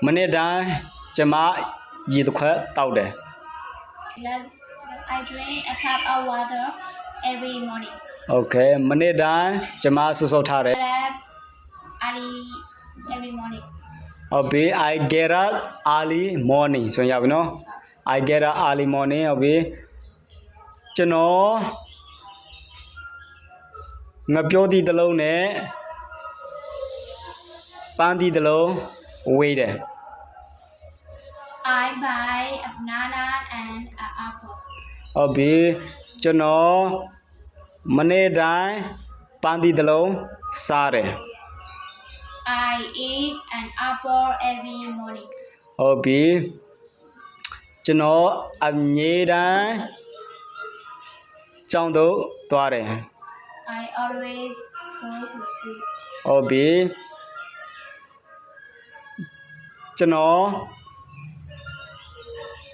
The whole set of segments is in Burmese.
မနေ့တိုင်းကျမရေတစ်ခွက်တောက်တယ် I drink a cup of water every morning. Okay မနေ့တိုင်းကျမစောစောထားတယ် I have early every morning. ဟုတ်ပြီ I get up early morning ဆိုရင်ရပြီနော် I get up early morning ဟုတ်ပြီကျွန်တော်ငါပြောသည့်တစ်လုံးနဲ့ပန်းသည့်တစ်လုံးဝေးတယ် I buy a banana and an apple. ဟုတ်ပြီကျွန်တော်မနေ့တိုင်းပန်းသည့်တစ်လုံးစားတယ် I eat an apple every morning. ဟုတ်ပြီကျွန်တော်အမြဲတမ်းကျောင်းသို့သွားတယ် I always go to school. ဟုတ်ပြီကျွန်တော်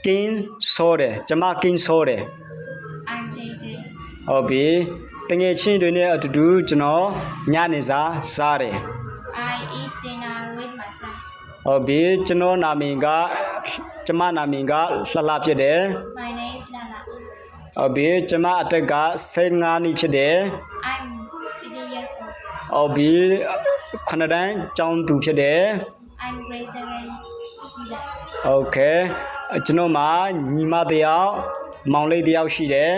ကင်းဆိုးတယ်ကျမကင်းဆိုးတယ် I'm playing. ဟုတ်ပြီတငယ်ချင်းတွေနဲ့အတူတူကျွန်တော်ညနေစာစားတယ် I eat dinner with my friends. ဟုတ်ပြီကျွန်တော်နာမည်ကကျမနာမည်ကလှလှဖြစ်တယ် My name is Lala. ဟုတ်ပြီကျမအသက်က15နှစ်ဖြစ်တယ် I'm 50 years old. ဟုတ်ပြီခုနှစ်တန်းကျောင်းသူဖြစ်တယ် I'm grade 7 student. โอเคကျွန်တော်မှာညီမတစ်ယောက်မောင်လေးတစ်ယောက်ရှိတယ်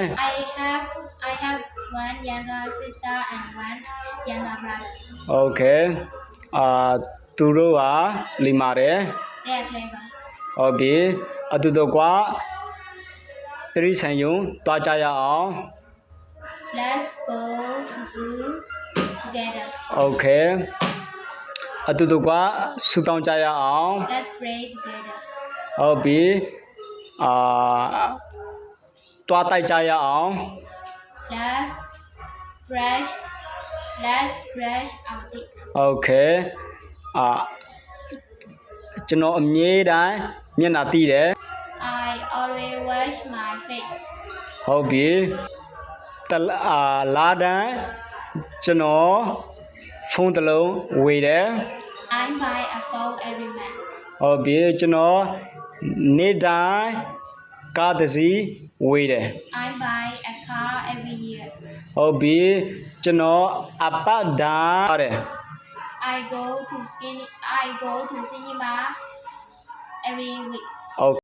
I have one younger sister and one younger brother. โอเคသူတို့ကလိမာတယ် They are clever. ဟုတ်ပြီအတူတူကတရိษံယုံတွားကြရအောင် Let's go to zoo together. โอเคအတူတူကဆူတောင်းကြရအောင် Let's pray together. ဟုတ်ပြီတွားတိုက်ကြရအောင် Let's brush our teeth. โอเคကျွန်တော်အမြဲတမ်းမျက်နှာတီးတယ် I always wash my face. ဟုတ်ပြီလာတန်းကျွန်တော်ဖုန်းတစ်လုံးဝေတယ် I buy a phone every month. ဟုတ်ပြီကျွန်တော်နေ့တိုင်းကားတစ်စီးဝေတယ် I buy a car every year. ဟုတ်ပြီကျွန်တော်အပတ်တိုင်းတယ် I go to cinema every week. ဟုတ်